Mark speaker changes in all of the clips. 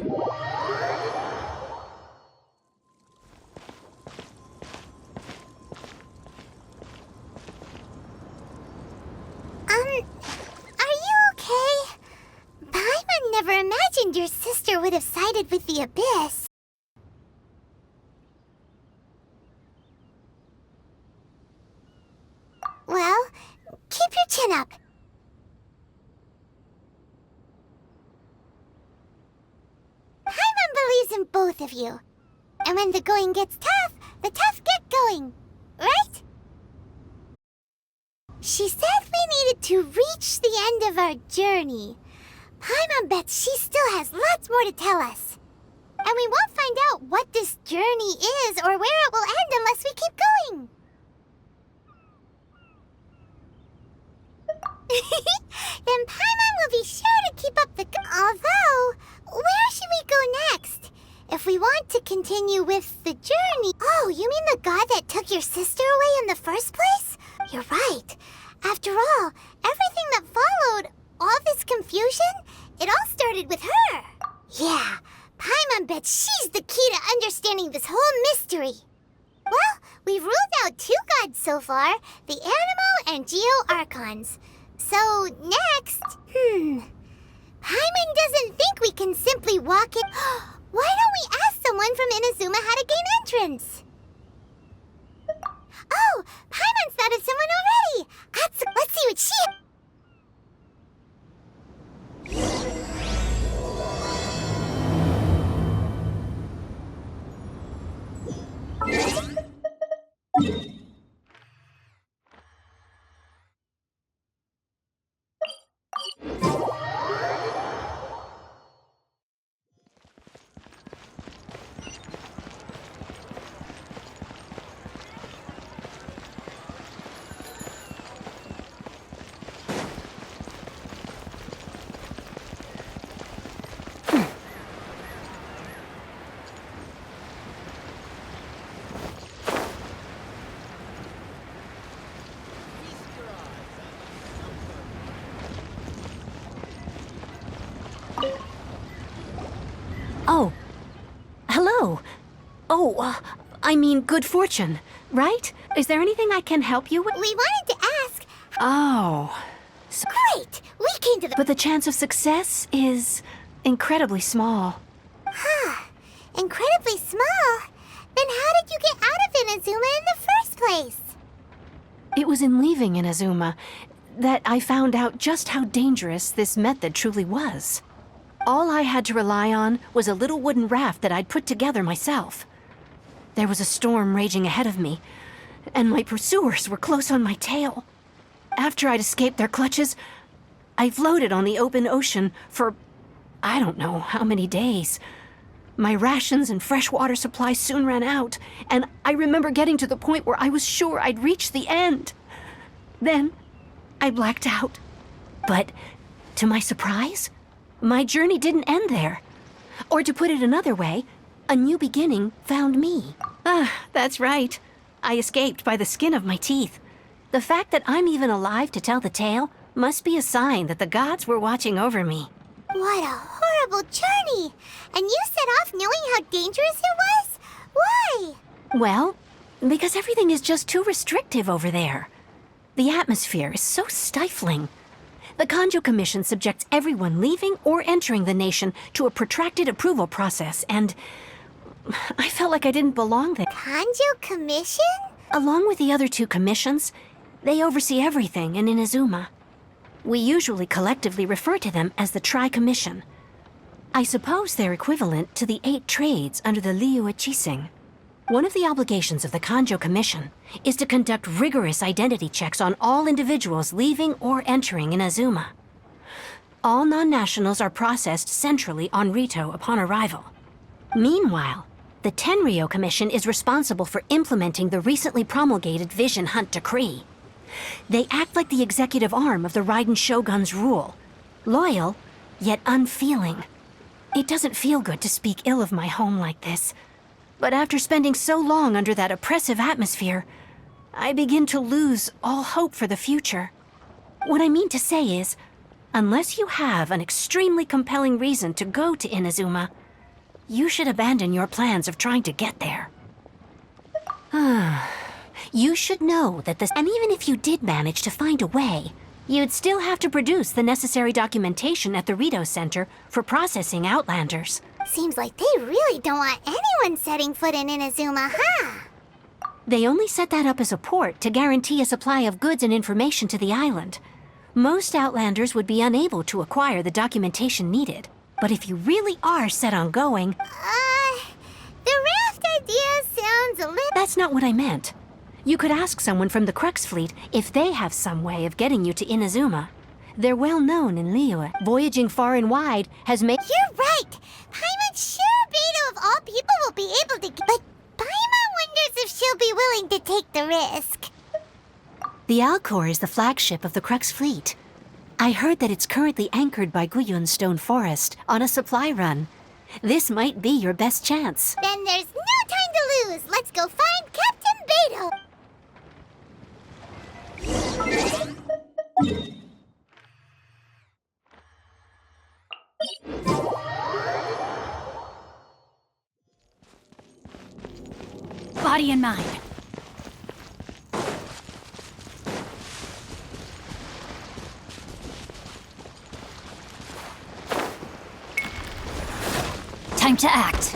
Speaker 1: Are you okay? Paimon never imagined your sister would have sided with the Abyss. Well, keep your chin up. Paimon believes in both of you. And when the going gets tough, the tough get going. Right? She said we needed to reach the end of our journey. Paimon bets she still has lots more to tell us. And we won't find out what this journey is or where it will end unless we keep going. Then Paimon will be sure to keep up the... Although, where should we go next? If we want to continue with the journey... Oh, you mean the god that took your sister away in the first place? You're right. After all, everything that followed, all this confusion, it all started with her. Yeah, Paimon bets she's the key to understanding this whole mystery. Well, we've ruled out 2 gods so far, the Animo and Geo Archons. So, next... Paimon doesn't think we can simply walk in... Why don't we ask someone from Inazuma how to gain entrance? Oh, Paimon's thought of someone already! Let's see what she...
Speaker 2: Oh. Hello. Oh, I mean good fortune, right? Is there anything I can help you with?
Speaker 1: We wanted to ask...
Speaker 2: Oh.
Speaker 1: Great! We came to the...
Speaker 2: But the chance of success is incredibly small.
Speaker 1: Huh. Incredibly small? Then how did you get out of Inazuma in the first place?
Speaker 2: It was in leaving Inazuma that I found out just how dangerous this method truly was. All I had to rely on was a little wooden raft that I'd put together myself. There was a storm raging ahead of me, and my pursuers were close on my tail. After I'd escaped their clutches, I floated on the open ocean for I don't know how many days. My rations and fresh water supply soon ran out, and I remember getting to the point where I was sure I'd reached the end. Then, I blacked out. But, to my surprise, my journey didn't end there. Or to put it another way, a new beginning found me. That's right. I escaped by the skin of my teeth. The fact that I'm even alive to tell the tale must be a sign that the gods were watching over me.
Speaker 1: What a horrible journey! And you set off knowing how dangerous it was? Why?
Speaker 2: Well, because everything is just too restrictive over there. The atmosphere is so stifling. The Kanjo Commission subjects everyone leaving or entering the nation to a protracted approval process, and I felt like I didn't belong there.
Speaker 1: Kanjo Commission?
Speaker 2: Along with the other 2 commissions, they oversee everything in Inazuma. We usually collectively refer to them as the Tri-Commission. I suppose they're equivalent to the 8 trades under the Liu Chising. One of the obligations of the Kanjo Commission is to conduct rigorous identity checks on all individuals leaving or entering Inazuma. All non-nationals are processed centrally on Rito upon arrival. Meanwhile, the Tenryo Commission is responsible for implementing the recently promulgated Vision Hunt Decree. They act like the executive arm of the Raiden Shogun's rule. Loyal, yet unfeeling. It doesn't feel good to speak ill of my home like this. But after spending so long under that oppressive atmosphere, I begin to lose all hope for the future. What I mean to say is, unless you have an extremely compelling reason to go to Inazuma, You should abandon your plans of trying to get there. You should know that this... And even if you did manage to find a way, you'd still have to produce the necessary documentation at the Rito Center for processing Outlanders.
Speaker 1: Seems like they really don't want anyone setting foot in Inazuma, huh?
Speaker 2: They only set that up as a port to guarantee a supply of goods and information to the island. Most Outlanders would be unable to acquire the documentation needed. But if you really are set on going...
Speaker 1: The raft idea sounds a little...
Speaker 2: That's not what I meant. You could ask someone from the Crux Fleet if they have some way of getting you to Inazuma. They're well known in Liyue. Voyaging far and wide has made...
Speaker 1: You're right! Paimon sure Beto of all people will be able to... But Paimon wonders if she'll be willing to take the risk.
Speaker 2: The Alcor is the flagship of the Crux Fleet. I heard that it's currently anchored by Guyun Stone Forest on a supply run. This might be your best chance.
Speaker 1: Then there's no time to lose. Let's go find Captain Beto.
Speaker 3: Body and mind. Time to act.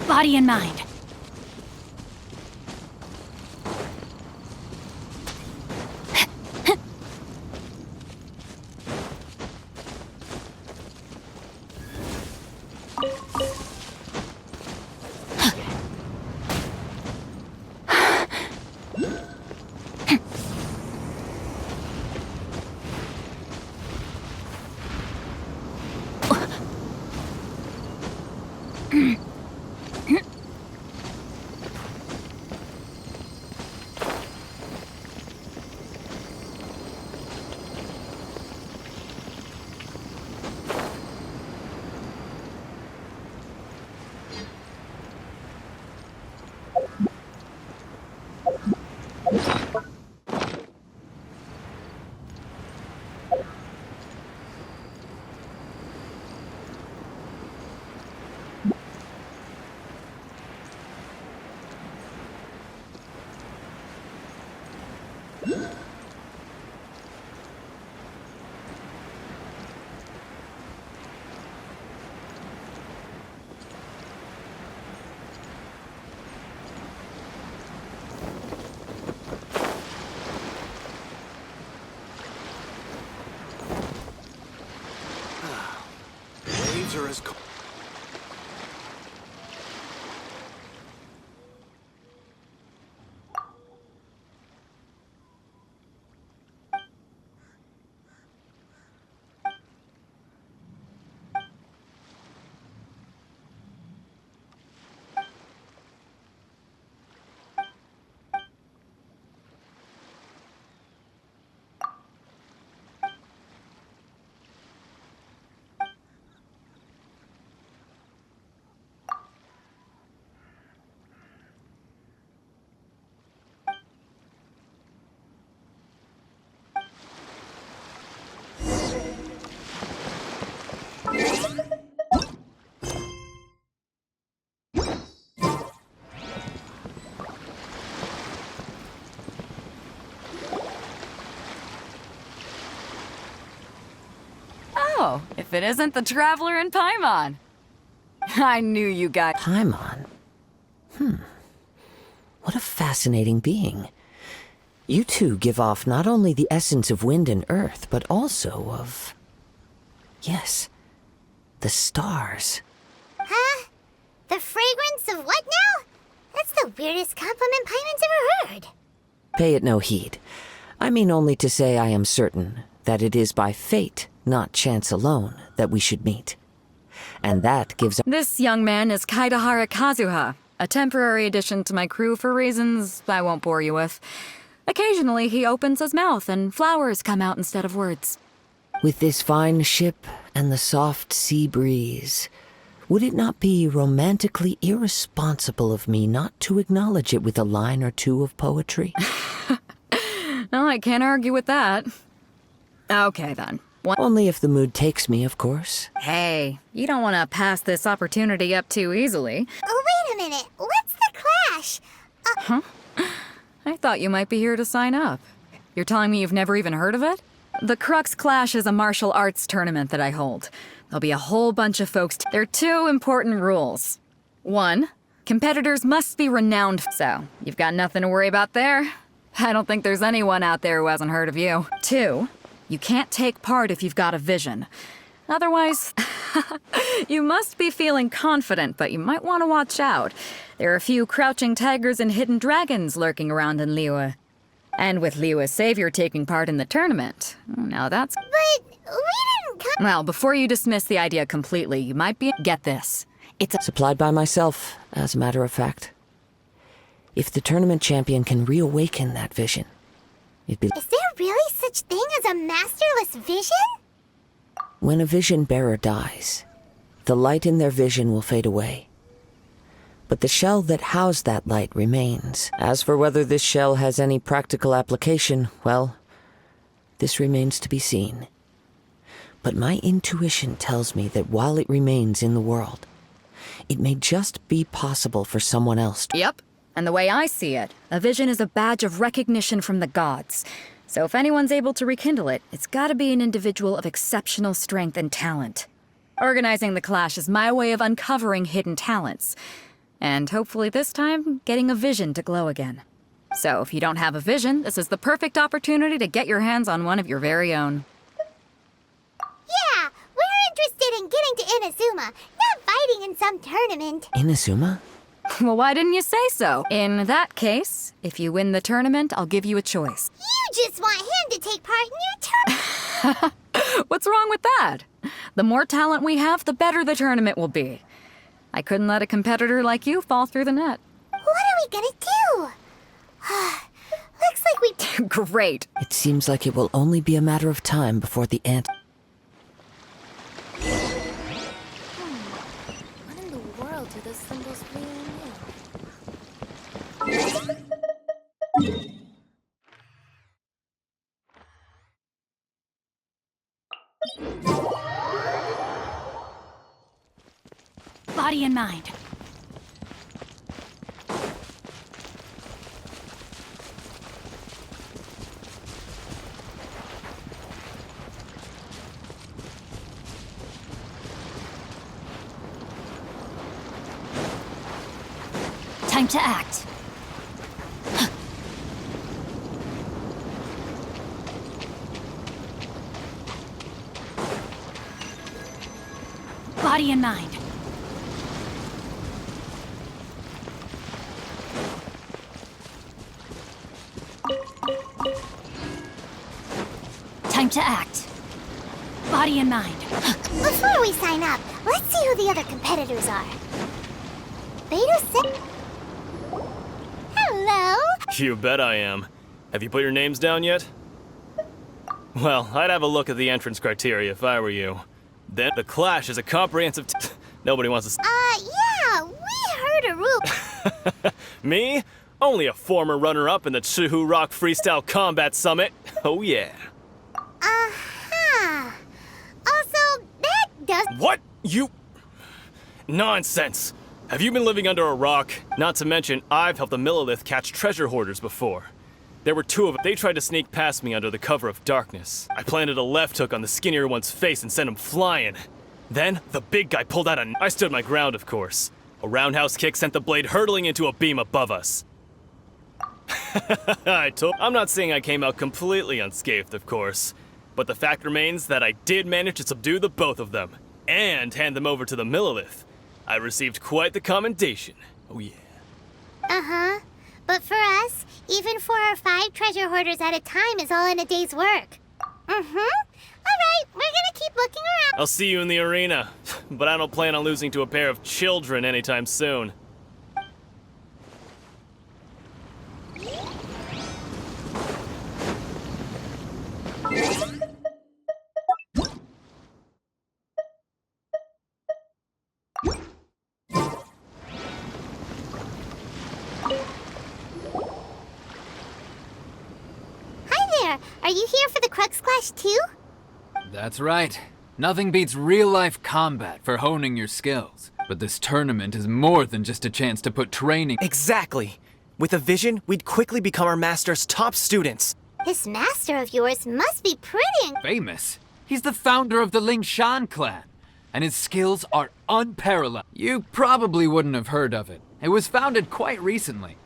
Speaker 3: Body and mind.
Speaker 4: Waves are as cold.
Speaker 3: Oh, if it isn't the Traveler in Paimon. I knew you guys...
Speaker 5: Paimon?
Speaker 4: What a fascinating being. You two give off not only the essence of wind and earth, but also of... yes, the stars.
Speaker 1: Huh? The fragrance of what now? That's the weirdest compliment Paimon's ever heard.
Speaker 4: Pay it no heed. I mean only to say I am certain that it is by fate, not chance alone, that we should meet. And that gives...
Speaker 3: This young man is Kaidahara Kazuha, a temporary addition to my crew for reasons I won't bore you with. Occasionally he opens his mouth and flowers come out instead of words.
Speaker 4: With this fine ship and the soft sea breeze, would it not be romantically irresponsible of me not to acknowledge it with a line or two of poetry?
Speaker 3: Oh, I can't argue with that. Okay, then.
Speaker 4: Only if the mood takes me, of course.
Speaker 3: Hey, you don't want to pass this opportunity up too easily.
Speaker 1: Oh, wait a minute. What's the clash?
Speaker 3: I thought you might be here to sign up. You're telling me you've never even heard of it? The Crux Clash is a martial arts tournament that I hold. There'll be a whole bunch of folks. There are two important rules. 1, competitors must be renowned. So, you've got nothing to worry about there. I don't think there's anyone out there who hasn't heard of you. 2, you can't take part if you've got a vision. Otherwise, you must be feeling confident, but you might want to watch out. There are a few crouching tigers and hidden dragons lurking around in Liyue. And with Liyue's savior taking part in the tournament. Now that's...
Speaker 1: But we didn't come...
Speaker 3: Well, before you dismiss the idea completely, you might be... Get this. It's a...
Speaker 4: Supplied by myself, as a matter of fact. If the tournament champion can reawaken that vision, it'd be...
Speaker 1: Is there really such thing as a masterless vision?
Speaker 4: When a vision bearer dies, the light in their vision will fade away. But the shell that housed that light remains. As for whether this shell has any practical application, well, this remains to be seen. But my intuition tells me that while it remains in the world, it may just be possible for someone else to...
Speaker 3: Yep. And the way I see it, a vision is a badge of recognition from the gods. So if anyone's able to rekindle it, it's gotta be an individual of exceptional strength and talent. Organizing the clash is my way of uncovering hidden talents. And hopefully this time, getting a vision to glow again. So if you don't have a vision, this is the perfect opportunity to get your hands on one of your very own.
Speaker 1: Yeah, we're interested in getting to Inazuma, not fighting in some tournament.
Speaker 4: Inazuma?
Speaker 3: Well, why didn't you say so? In that case, if you win the tournament, I'll give you a choice.
Speaker 1: You just want him to take part in your tournament.
Speaker 3: What's wrong with that? The more talent we have, the better the tournament will be. I couldn't let a competitor like you fall through the net.
Speaker 1: What are we gonna do? Looks like we...
Speaker 3: Great.
Speaker 4: It seems like it will only be a matter of time before the ant...
Speaker 1: What in the world do those symbols really mean?
Speaker 2: Body and mind. Time to act. Body and mind. Time to act. Body and mind.
Speaker 1: Before we sign up, let's see who the other competitors are. Beta 6... Hello?
Speaker 5: You bet I am. Have you put your names down yet? Well, I'd have a look at the entrance criteria if I were you. Then the Clash is a comprehensive nobody wants to
Speaker 1: Yeah, we heard a rule.
Speaker 5: Me? Only a former runner-up in the Chihu Rock Freestyle Combat Summit. Oh yeah.
Speaker 1: Uh-huh. Also, that does...
Speaker 5: What? You... Nonsense. Have you been living under a rock? Not to mention, I've helped the Millilith catch treasure hoarders before. There were 2 of them. They tried to sneak past me under the cover of darkness. I planted a left hook on the skinnier one's face and sent him flying. Then, the big guy pulled out a... I stood my ground, of course. A roundhouse kick sent the blade hurtling into a beam above us. I'm not saying I came out completely unscathed, of course. But the fact remains that I did manage to subdue the both of them, and hand them over to the Millilith. I received quite the commendation. Oh yeah.
Speaker 1: Uh-huh. But for us, even 4 or 5 treasure hoarders at a time is all in a day's work. Mm-hmm. All right, we're gonna keep looking around.
Speaker 5: I'll see you in the arena, but I don't plan on losing to a pair of children anytime soon.
Speaker 1: Hi there. Are you here for the Crux Clash too?
Speaker 6: That's right. Nothing beats real-life combat for honing your skills. But this tournament is more than just a chance to put training.
Speaker 7: Exactly. With a vision, we'd quickly become our master's top students.
Speaker 1: This master of yours must be pretty.
Speaker 6: Famous. He's the founder of the Lingshan clan, and his skills are unparalleled. You probably wouldn't have heard of it. It was founded quite recently.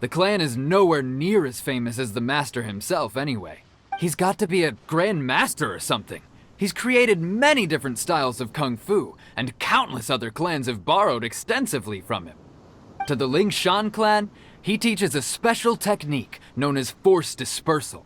Speaker 6: The clan is nowhere near as famous as the master himself anyway. He's got to be a grand master or something. He's created many different styles of kung fu, and countless other clans have borrowed extensively from him. To the Lingshan clan, he teaches a special technique known as force dispersal.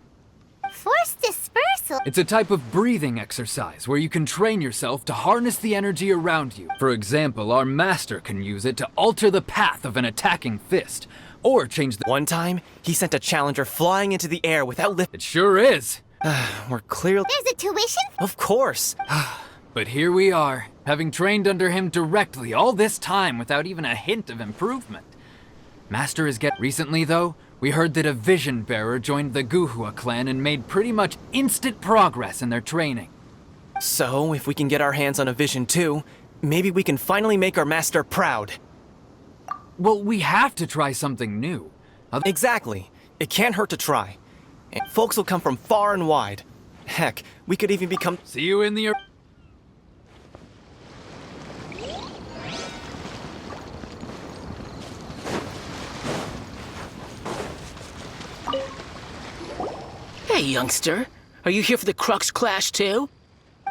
Speaker 1: Force dispersal?
Speaker 6: It's a type of breathing exercise where you can train yourself to harness the energy around you. For example, our master can use it to alter the path of an attacking fist, or change the—
Speaker 7: One time, he sent a challenger flying into the air without lift.
Speaker 6: It sure is.
Speaker 7: We're clearly—
Speaker 1: There's a tuition?
Speaker 7: Of course.
Speaker 6: But here we are, having trained under him directly all this time without even a hint of improvement. Master is Recently, though, we heard that a vision bearer joined the Guhua clan and made pretty much instant progress in their training.
Speaker 7: So, if we can get our hands on a vision too, maybe we can finally make our master proud.
Speaker 6: Well, we have to try something new.
Speaker 7: Exactly. It can't hurt to try. And folks will come from far and wide. Heck, we could even become—
Speaker 6: See you in the—
Speaker 8: Hey, youngster. Are you here for the Crux Clash too?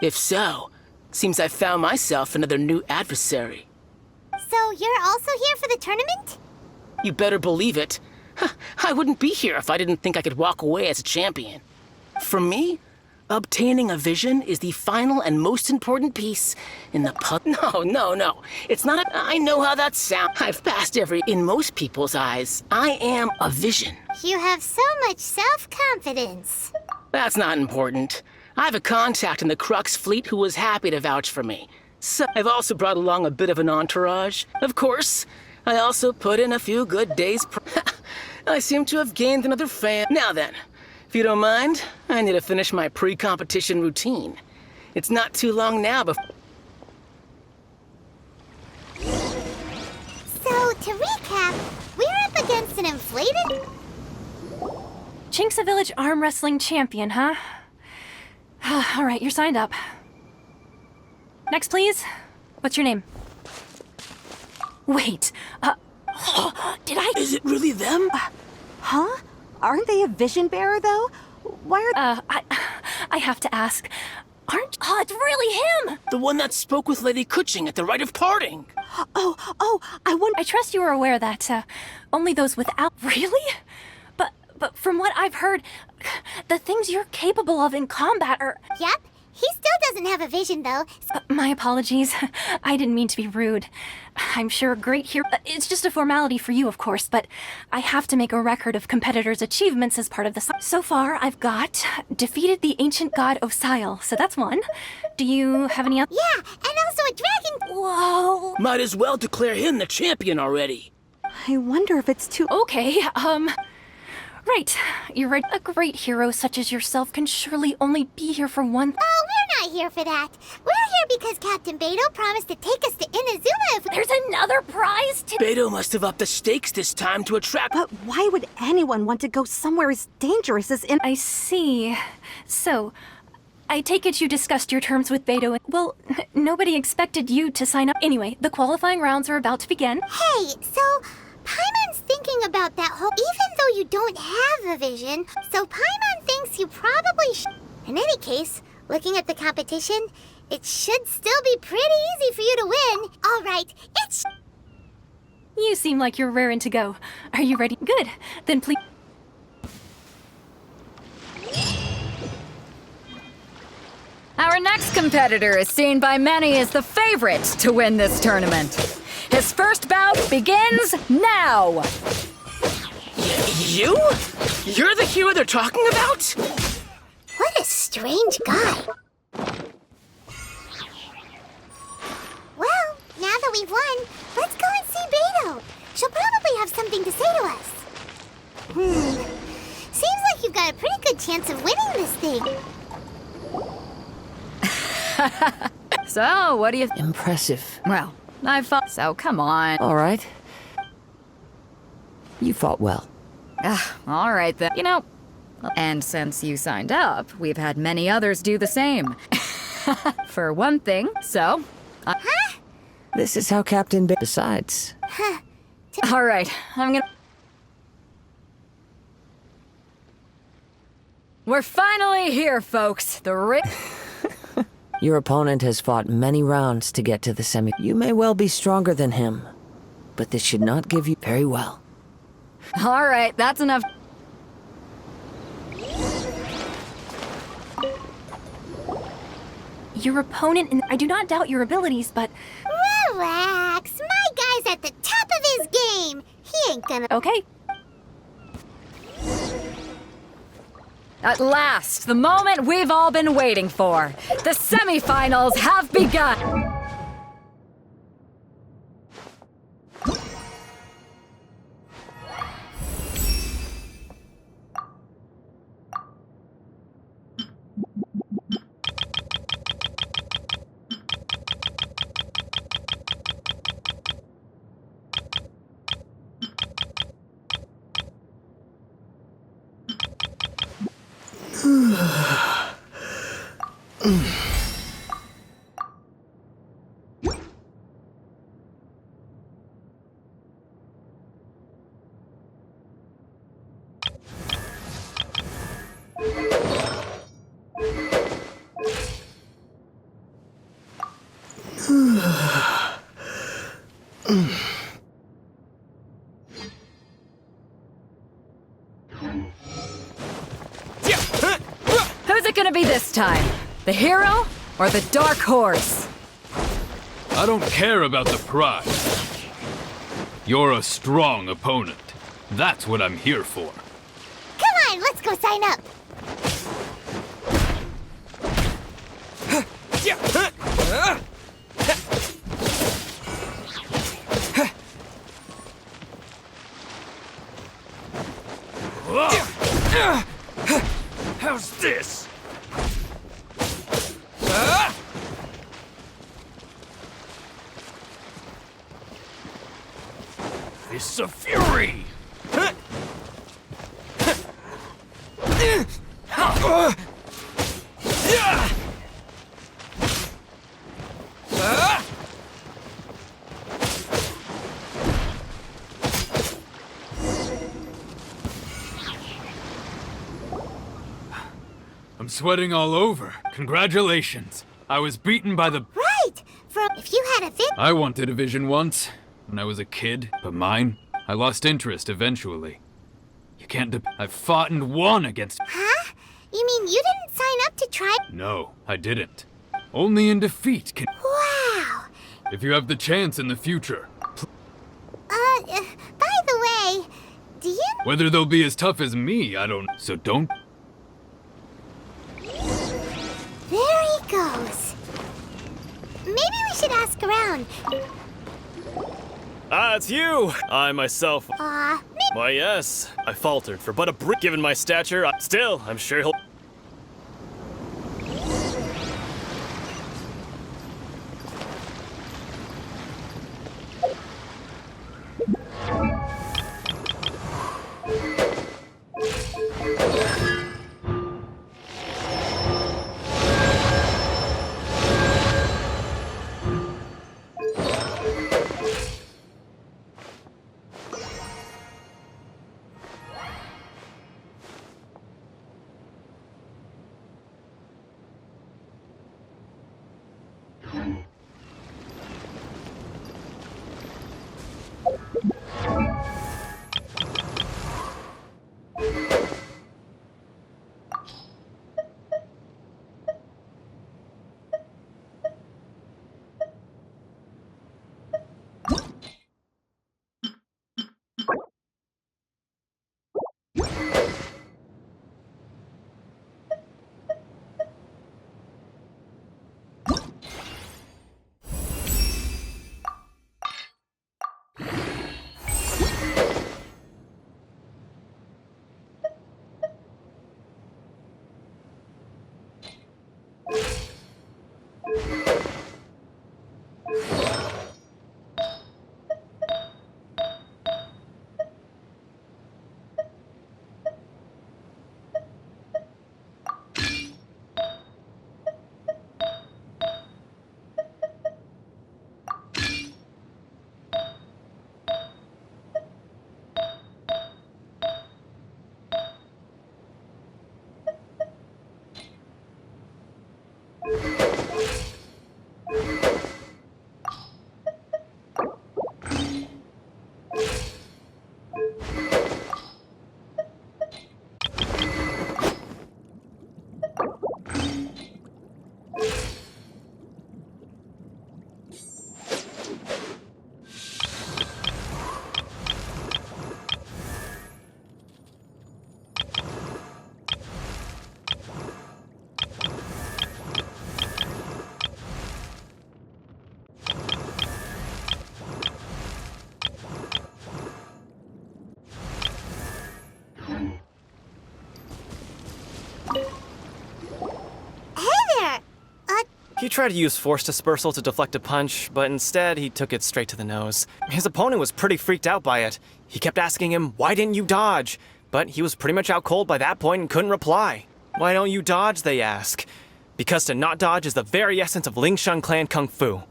Speaker 8: If so, seems I found myself another new adversary.
Speaker 1: So you're also here for the tournament?
Speaker 8: You better believe it. I wouldn't be here if I didn't think I could walk away as a champion. For me, obtaining a vision is the final and most important piece in the No. It's not I know how that sounds. I've passed in most people's eyes, I am a vision.
Speaker 1: You have so much self-confidence.
Speaker 8: That's not important. I have a contact in the Crux fleet who was happy to vouch for me. So I've also brought along a bit of an entourage. Of course, I also put in a few good days. I seem to have gained another fan. Now then, if you don't mind, I need to finish my pre-competition routine. It's not too long now before...
Speaker 1: So, to recap, we're up against an inflated...
Speaker 2: Chink's a village arm wrestling champion, huh? All right, you're signed up. Next, please. What's your name? Wait, did I—
Speaker 8: Is it really them?
Speaker 9: Huh? Aren't they a vision bearer, though? Why are—
Speaker 2: I have to ask. It's really him!
Speaker 8: The one that spoke with Lady Kuching at the rite of parting.
Speaker 2: I trust you are aware that, only those without— Really? But from what I've heard, the things you're capable of in combat are—
Speaker 1: Yep, he still doesn't have a vision, though.
Speaker 2: My apologies. I didn't mean to be rude. I'm sure a great hero— It's just a formality for you, of course, but I have to make a record of competitors' achievements as part of the— So far, I've got defeated the ancient god Osile, so that's one. Do you have any other—
Speaker 1: Yeah, and also a dragon...
Speaker 2: Whoa!
Speaker 8: Might as well declare him the champion already.
Speaker 9: I wonder if it's too—
Speaker 2: Okay, Right, you're right. A great hero such as yourself can surely only be here for one—
Speaker 1: Oh, we're not here for that. We're here because Captain Beto promised to take us to Inazuma if—
Speaker 2: There's another prize to—
Speaker 8: Beto must have upped the stakes this time to attract—
Speaker 9: But why would anyone want to go somewhere as dangerous as in—
Speaker 2: I see. So, I take it you discussed your terms with Beto and— Well, nobody expected you to sign up. Anyway, the qualifying rounds are about to begin.
Speaker 1: Hey, so Paimon's thinking about that whole— Even though you don't have a vision, so Paimon thinks you probably should. In any case, looking at the competition, it should still be pretty easy for you to win. All right, it's...
Speaker 2: You seem like you're raring to go. Are you ready? Good. Then please...
Speaker 3: Our next competitor is seen by many as the favorite to win this tournament. His first bout begins now!
Speaker 8: You? You're the hero they're talking about?
Speaker 1: What a strange guy. Well, now that we've won, let's go and see Beto. She'll probably have something to say to us. Seems like you've got a pretty good chance of winning this thing.
Speaker 3: So, what do you...
Speaker 4: Impressive.
Speaker 3: Well, I fought... So, come on.
Speaker 4: All right. You fought well.
Speaker 3: All right, then. You know... And since you signed up, we've had many others do the same. For one thing, so...
Speaker 4: This is how Captain Besides,
Speaker 3: All right, I'm gonna... We're finally here, folks. The
Speaker 4: your opponent has fought many rounds to get to the semi. You may well be stronger than him, but this should not give you very well.
Speaker 3: All right, that's enough.
Speaker 2: Your opponent, and I do not doubt your abilities, but...
Speaker 1: Relax. My guy's at the top of his game. He ain't gonna...
Speaker 2: Okay.
Speaker 3: At last, the moment we've all been waiting for. The semifinals have begun. Who's it gonna be this time? The hero or the dark horse?
Speaker 10: I don't care about the prize. You're a strong opponent. That's what I'm here for.
Speaker 1: Come on, let's go sign up.
Speaker 10: How's this? Fists of Fury! I'm sweating all over. Congratulations. I was beaten by the...
Speaker 1: Right. If you had a fit...
Speaker 10: I wanted a vision once, when I was a kid, but mine, I lost interest eventually. You can't I've fought and won against...
Speaker 1: Huh? You mean you didn't sign up to try...
Speaker 10: No, I didn't. Only in defeat can...
Speaker 1: Wow.
Speaker 10: If you have the chance in the future.
Speaker 1: By the way, do you...
Speaker 10: Whether they'll be as tough as me, I don't... So don't...
Speaker 1: There he goes. Maybe we should ask around.
Speaker 5: Ah, it's you! I myself...
Speaker 1: Maybe...
Speaker 5: Why, yes. I faltered for but a brick. Given my stature, still, I'm sure he'll...
Speaker 7: He tried to use force dispersal to deflect a punch, but instead he took it straight to the nose. His opponent was pretty freaked out by it. He kept asking him, "Why didn't you dodge?" But he was pretty much out cold by that point and couldn't reply. "Why don't you dodge?" they ask. Because to not dodge is the very essence of Lingshan clan kung fu.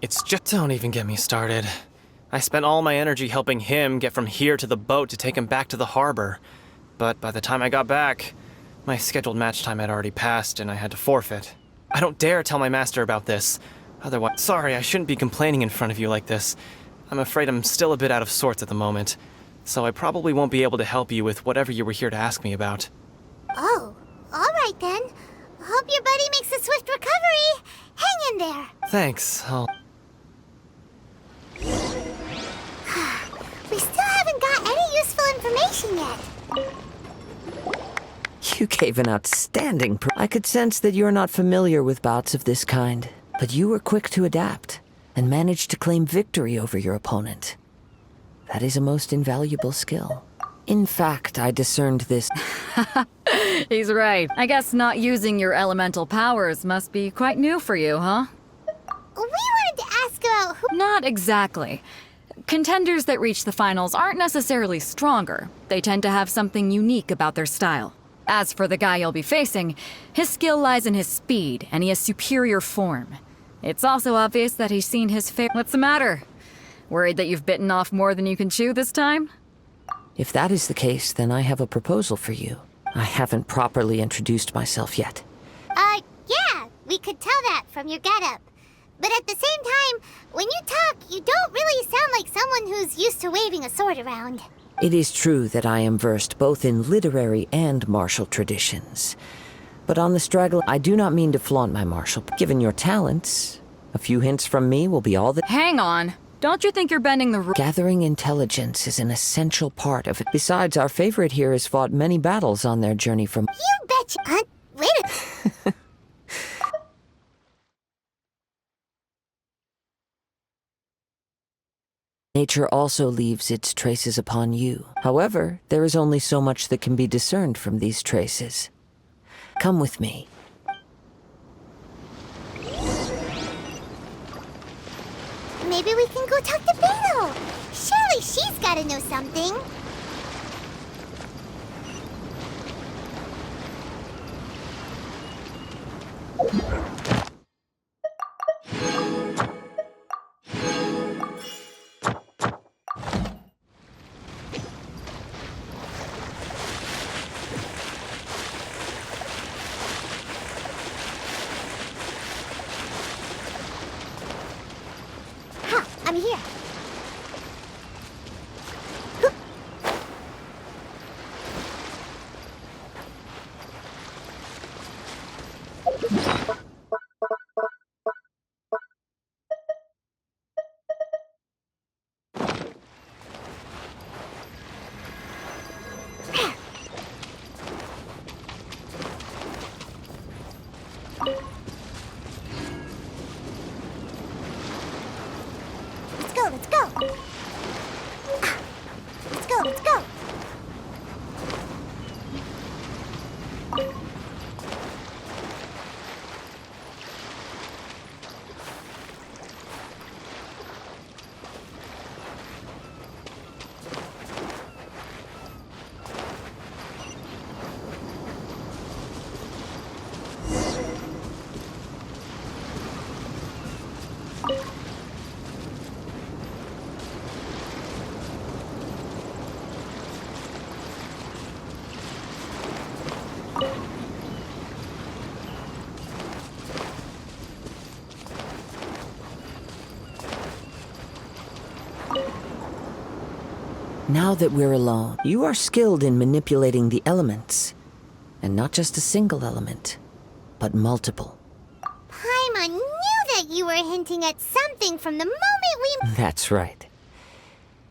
Speaker 7: It's just... Don't even get me started. I spent all my energy helping him get from here to the boat to take him back to the harbor. But by the time I got back, my scheduled match time had already passed and I had to forfeit. I don't dare tell my master about this. Otherwise... Sorry, I shouldn't be complaining in front of you like this. I'm afraid I'm still a bit out of sorts at the moment. So I probably won't be able to help you with whatever you were here to ask me about.
Speaker 1: Oh, alright then. Hope your buddy makes a swift recovery. Hang in there.
Speaker 7: Thanks,
Speaker 1: We still haven't got any useful information yet.
Speaker 4: You gave an outstanding I could sense that you're not familiar with bouts of this kind, but you were quick to adapt and managed to claim victory over your opponent. That is a most invaluable skill. In fact, I discerned this.
Speaker 3: He's right. I guess not using your elemental powers must be quite new for you, huh?
Speaker 1: We wanted to ask about who...
Speaker 3: Not exactly. Contenders that reach the finals aren't necessarily stronger. They tend to have something unique about their style. As for the guy you'll be facing, his skill lies in his speed, and he has superior form. It's also obvious that he's seen his fair... What's the matter? Worried that you've bitten off more than you can chew this time?
Speaker 4: If that is the case, then I have a proposal for you. I haven't properly introduced myself yet.
Speaker 1: Yeah, we could tell that from your getup. But at the same time, when you talk, you don't really sound like someone who's used to waving a sword around.
Speaker 4: It is true that I am versed both in literary and martial traditions. But on the straggle, I do not mean to flaunt my martial. Given your talents, a few hints from me will be all that...
Speaker 3: Hang on. Don't you think you're bending the rules?
Speaker 4: Gathering intelligence is an essential part of it. Besides, our favorite here has fought many battles on their journey from...
Speaker 1: You betcha. Wait a...
Speaker 4: Nature also leaves its traces upon you. However, there is only so much that can be discerned from these traces. Come with me.
Speaker 1: Maybe we can go talk to Beto. Surely she's gotta know something. I'm here. Let's go. Let's go.
Speaker 4: Now that we're alone, you are skilled in manipulating the elements. And not just a single element, but multiple.
Speaker 1: Paimon knew that you were hinting at something from the moment we...
Speaker 4: That's right.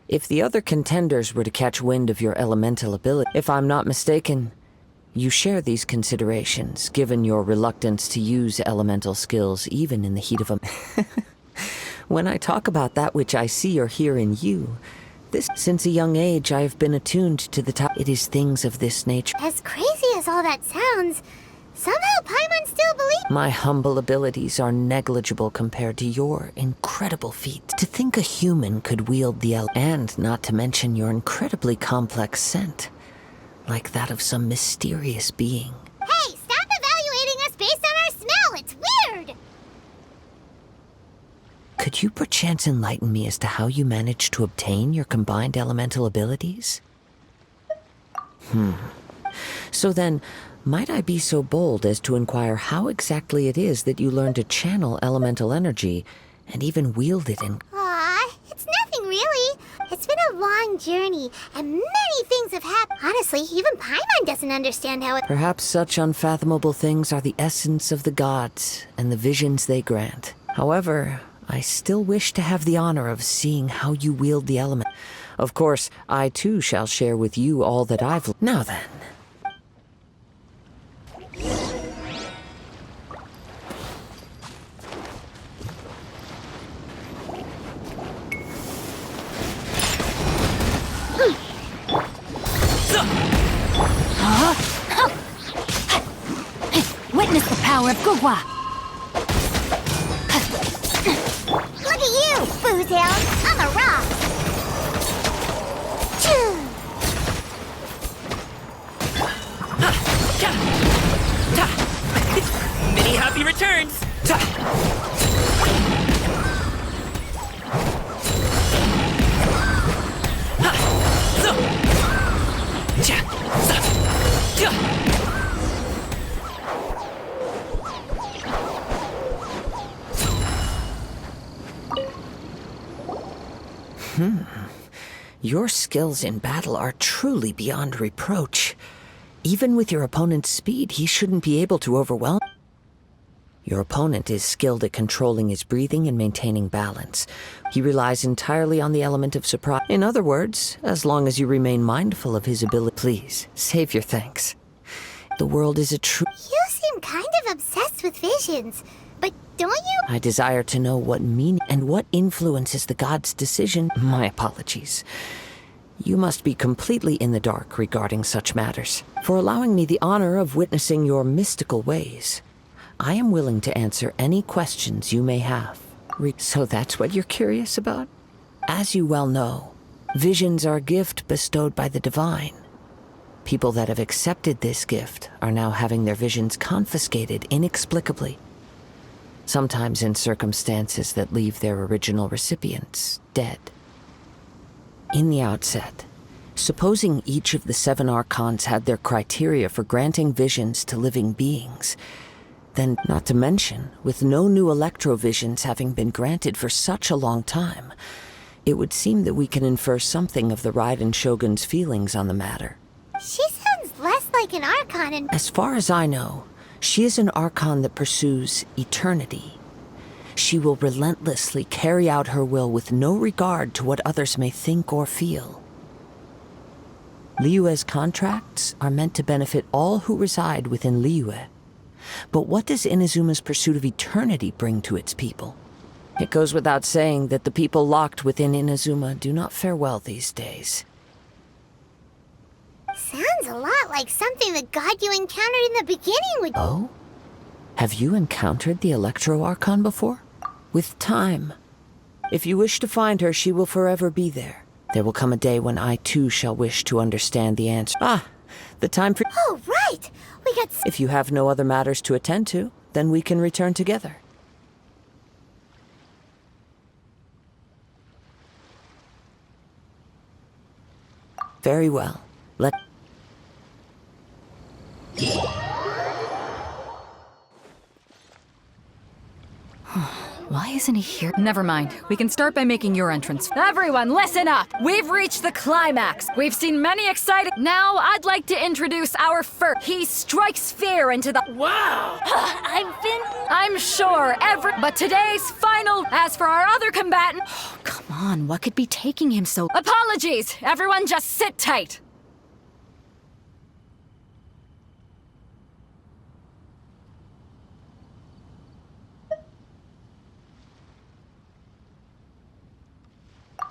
Speaker 4: If the other contenders were to catch wind of your elemental ability, if I'm not mistaken, you share these considerations, given your reluctance to use elemental skills even in the heat of a... When I talk about that which I see or hear in you, since a young age I have been attuned to the it is things of this nature.
Speaker 1: As crazy as all that sounds, Somehow Paimon still believes.
Speaker 4: My humble abilities are negligible compared to your incredible feats. To think a human could wield the and not to mention your incredibly complex scent, like that of some mysterious being.
Speaker 1: Hey, stop evaluating us based on our smell. It's weird.
Speaker 4: Could you perchance enlighten me as to how you managed to obtain your combined elemental abilities? So then, might I be so bold as to inquire how exactly it is that you learned to channel elemental energy and even wield it in...
Speaker 1: Aw, it's nothing really. It's been a long journey, and many things have happened. Honestly, even Paimon doesn't understand how it...
Speaker 4: Perhaps such unfathomable things are the essence of the gods and the visions they grant. However, I still wish to have the honor of seeing how you wield the element. Of course, I too shall share with you all that I've... Now then.
Speaker 2: Witness the power of Gugwa!
Speaker 1: Look at you, Boozhound. I'm a rock. Choo.
Speaker 11: Many happy returns!
Speaker 4: Your skills in battle are truly beyond reproach. Even with your opponent's speed, he shouldn't be able to overwhelm. Your opponent is skilled at controlling his breathing and maintaining balance. He relies entirely on the element of surprise. In other words, as long as you remain mindful of his ability, please, save your thanks. The world is a true...
Speaker 1: You seem kind of obsessed with visions, but don't you?
Speaker 4: I desire to know what meaning and what influences the god's decision. My apologies. You must be completely in the dark regarding such matters. For allowing me the honor of witnessing your mystical ways, I am willing to answer any questions you may have. So that's what you're curious about? As you well know, visions are a gift bestowed by the divine. People that have accepted this gift are now having their visions confiscated inexplicably. Sometimes in circumstances that leave their original recipients dead. In the outset, supposing each of the 7 archons had their criteria for granting visions to living beings, then, not to mention, with no new electrovisions having been granted for such a long time, it would seem that we can infer something of the Raiden Shogun's feelings on the matter.
Speaker 1: She sounds less like an Archon and...
Speaker 4: As far as I know, she is an Archon that pursues eternity. She will relentlessly carry out her will with no regard to what others may think or feel. Liyue's contracts are meant to benefit all who reside within Liyue. But what does Inazuma's pursuit of eternity bring to its people? It goes without saying that the people locked within Inazuma do not fare well these days.
Speaker 1: Sounds a lot like something the god you encountered in the beginning would...
Speaker 4: Oh? Have you encountered the Electro Archon before? With time. If you wish to find her, she will forever be there. There will come a day when I too shall wish to understand the answer. Ah, the time for...
Speaker 1: Oh, right! We got...
Speaker 4: If you have no other matters to attend to, then we can return together. Very well. Let...
Speaker 2: Why isn't he here?
Speaker 3: Never mind. We can start by making your entrance. Everyone, listen up! We've reached the climax. We've seen many exciting... Now, I'd like to introduce our first. He strikes fear into the...
Speaker 11: Wow!
Speaker 3: I'm sure But today's final... As for our other combatant...
Speaker 2: Oh, come on, what could be taking him so...
Speaker 3: Apologies! Everyone just sit tight.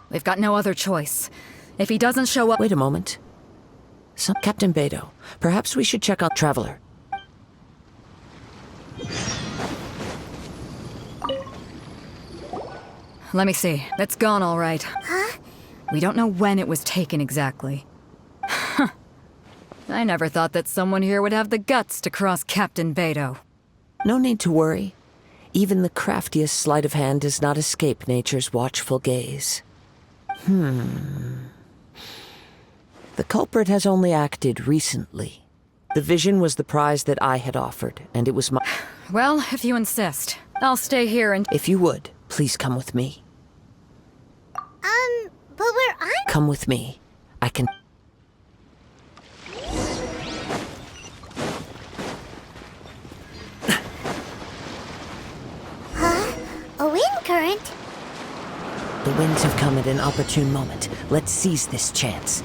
Speaker 3: We've got no other choice. If he doesn't show up...
Speaker 4: Wait a moment. Captain Beidou, perhaps we should check out Traveler.
Speaker 3: let me see. It's gone all right.
Speaker 1: Huh?
Speaker 3: We don't know when it was taken exactly. I never thought that someone here would have the guts to cross Captain Beto.
Speaker 4: No need to worry. Even the craftiest sleight of hand does not escape nature's watchful gaze. The culprit has only acted recently. The vision was the prize that I had offered, and it was my—
Speaker 3: Well, if you insist. I'll stay here and—
Speaker 4: If you would, please come with me.
Speaker 1: But we're on.
Speaker 4: Come with me. I can—
Speaker 1: A wind current?
Speaker 4: The winds have come at an opportune moment. Let's seize this chance.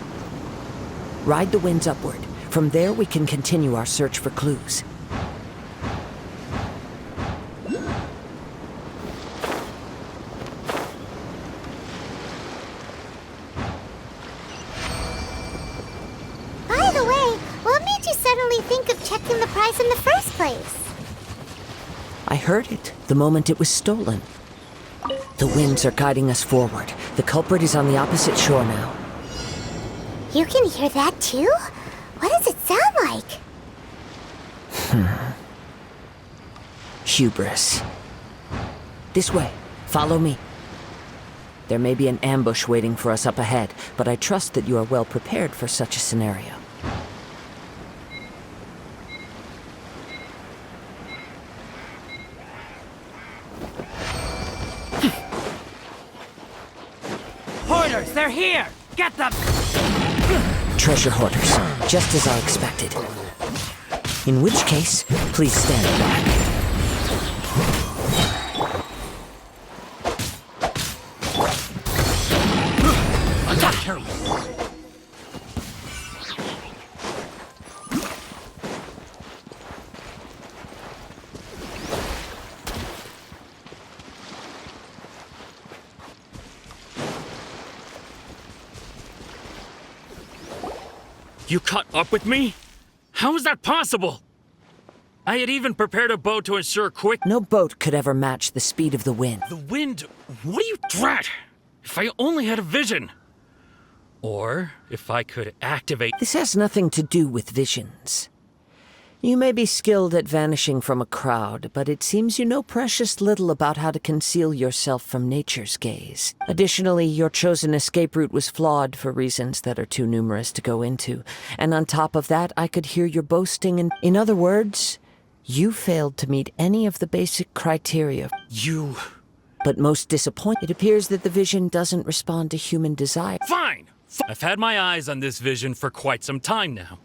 Speaker 4: Ride the winds upward. From there, we can continue our search for clues.
Speaker 1: By the way, what made you suddenly think of checking the prize in the first place?
Speaker 4: I heard it the moment it was stolen. The winds are guiding us forward. The culprit is on the opposite shore now.
Speaker 1: You can hear that too? What does it sound like?
Speaker 4: Hubris. This way. Follow me. There may be an ambush waiting for us up ahead, but I trust that you are well prepared for such a scenario.
Speaker 11: Hoarders, they're here! Get them!
Speaker 4: Treasure hoarders, just as I expected. In which case, please stand back.
Speaker 11: I got careful.
Speaker 10: You caught up with me? How is that possible? I had even prepared a boat to ensure quick—
Speaker 4: No boat could ever match the speed of the wind.
Speaker 10: The wind? What are you— Drat! If I only had a vision! Or if I could activate—
Speaker 4: This has nothing to do with visions. You may be skilled at vanishing from a crowd, but it seems you know precious little about how to conceal yourself from nature's gaze. Additionally, your chosen escape route was flawed for reasons that are too numerous to go into. And on top of that, I could hear your boasting and— In other words, you failed to meet any of the basic criteria.
Speaker 10: You—
Speaker 4: But most disappointing, it appears that the vision doesn't respond to human desire.
Speaker 10: Fine! I've had my eyes on this vision for quite some time now.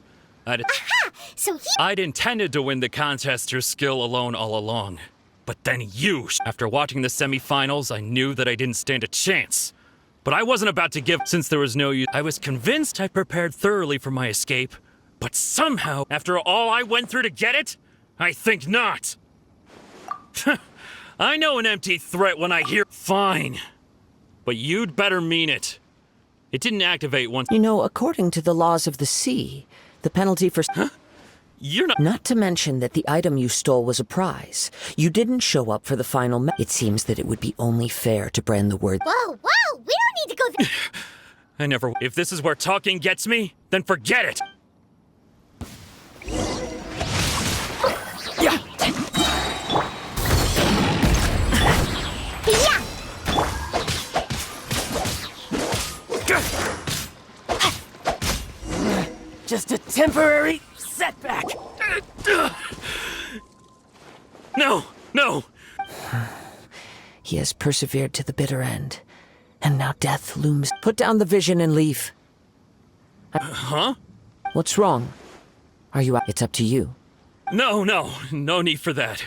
Speaker 1: So
Speaker 10: I'd intended to win the contest through skill alone all along. But then you— After watching the semifinals, I knew that I didn't stand a chance. But I wasn't about to give— Since there was no use— I was convinced I prepared thoroughly for my escape. But somehow, after all I went through to get it, I think not. I know an empty threat when I hear— Fine. But you'd better mean it. It didn't activate once—
Speaker 4: You know, according to the laws of the sea, the penalty for—
Speaker 10: Huh? You're not—
Speaker 4: Not to mention that the item you stole was a prize. You didn't show up for the final It seems that it would be only fair to brand the word—
Speaker 1: Whoa, whoa! We don't need to go there!
Speaker 10: I never— If this is where talking gets me, then forget it!
Speaker 1: Yeah!
Speaker 11: Just a temporary setback.
Speaker 10: No! No!
Speaker 4: He has persevered to the bitter end. And now death looms. Put down the vision and leave.
Speaker 10: Huh?
Speaker 4: What's wrong? Are you— It's up to you.
Speaker 10: No, no. No need for that.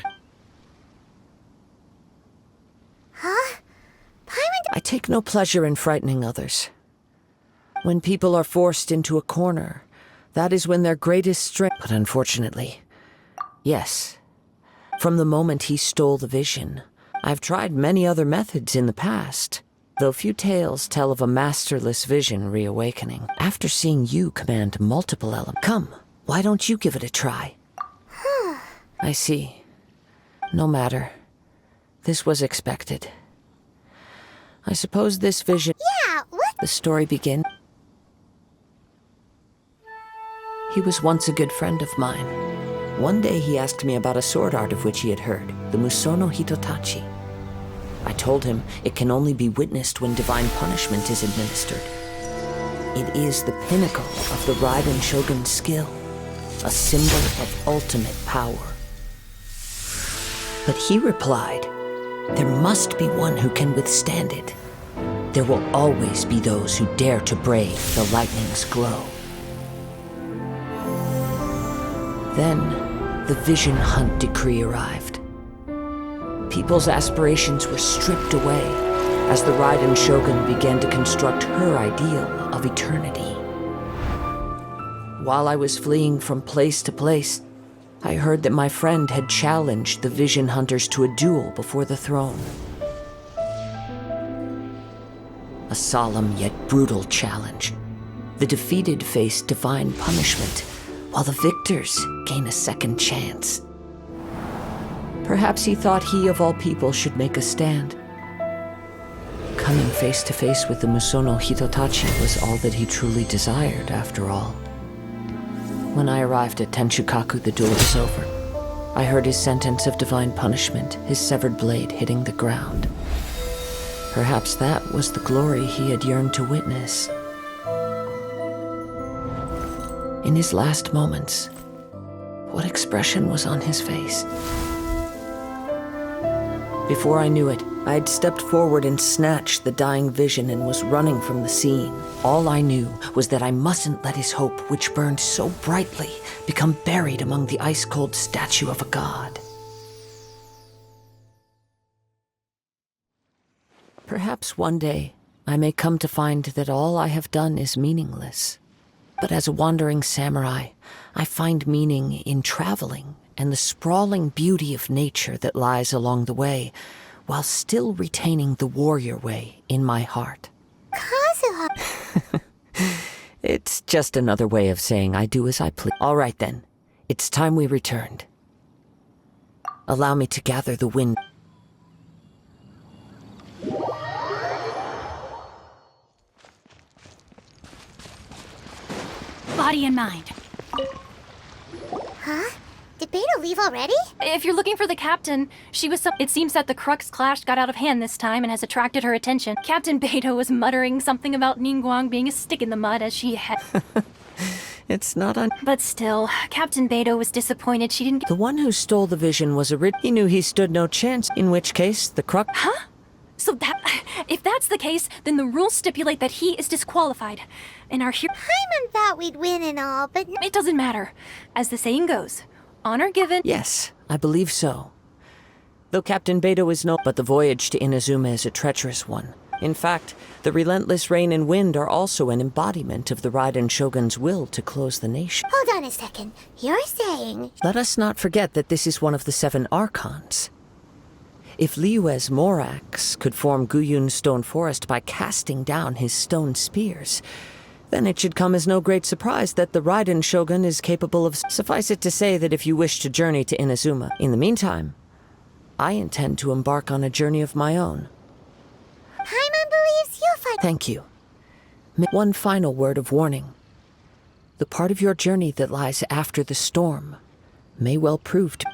Speaker 1: Huh? Paimon—
Speaker 4: I take no pleasure in frightening others. When people are forced into a corner, that is when their greatest strength— But unfortunately, yes. From the moment he stole the vision, I've tried many other methods in the past, though few tales tell of a masterless vision reawakening. After seeing you command multiple elements— Come, why don't you give it a try? I see. No matter. This was expected. I suppose this vision...
Speaker 1: Yeah, what?
Speaker 4: The story begins. He was once a good friend of mine. One day he asked me about a sword art of which he had heard, the Musono Hitotachi. I told him it can only be witnessed when divine punishment is administered. It is the pinnacle of the Raiden Shogun's skill, a symbol of ultimate power. But he replied, there must be one who can withstand it. There will always be those who dare to brave the lightning's glow. Then, the Vision Hunt decree arrived. People's aspirations were stripped away as the Raiden Shogun began to construct her ideal of eternity. While I was fleeing from place to place, I heard that my friend had challenged the Vision Hunters to a duel before the throne. A solemn yet brutal challenge. The defeated face divine punishment, while the victors gain a second chance. Perhaps he thought he of all people should make a stand. Coming face to face with the Musono Hitotachi was all that he truly desired, after all. When I arrived at Tenchukaku, the duel was over. I heard his sentence of divine punishment, his severed blade hitting the ground. Perhaps that was the glory he had yearned to witness. In his last moments, what expression was on his face? Before I knew it, I had stepped forward and snatched the dying vision and was running from the scene. All I knew was that I mustn't let his hope, which burned so brightly, become buried among the ice-cold statue of a god. Perhaps one day I may come to find that all I have done is meaningless. But as a wandering samurai, I find meaning in traveling and the sprawling beauty of nature that lies along the way, while still retaining the warrior way in my heart.
Speaker 1: Kazuha.
Speaker 4: It's just another way of saying I do as I please. All right then, it's time we returned. Allow me to gather the wind.
Speaker 12: Body and mind.
Speaker 1: Huh? Did Beta leave already?
Speaker 12: If you're looking for the captain, it seems that the Crux clash got out of hand this time and has attracted her attention. Captain Beto was muttering something about Ningguang being a stick in the mud as she had...
Speaker 4: It's not on...
Speaker 12: But still, Captain Beto was disappointed she didn't get...
Speaker 4: The one who stole the vision was a He knew he stood no chance, in which case the Crux...
Speaker 12: Huh? So if that's the case, then the rules stipulate that he is disqualified. And our hero...
Speaker 1: Paimon thought we'd win and all, but...
Speaker 12: It doesn't matter. As the saying goes, honor given...
Speaker 4: Yes, I believe so. Though Captain Beto is no... But the voyage to Inazuma is a treacherous one. In fact, the relentless rain and wind are also an embodiment of the Raiden Shogun's will to close the nation.
Speaker 1: Hold on a second. You're saying...
Speaker 4: Let us not forget that this is one of the 7 Archons. If Liyue's Morax could form Guyun's stone forest by casting down his stone spears, then it should come as no great surprise that the Raiden Shogun is capable of... Suffice it to say that if you wish to journey to Inazuma, in the meantime, I intend to embark on a journey of my own.
Speaker 1: Paimon believes you'll find...
Speaker 4: Thank you. One final word of warning. The part of your journey that lies after the storm may well prove to...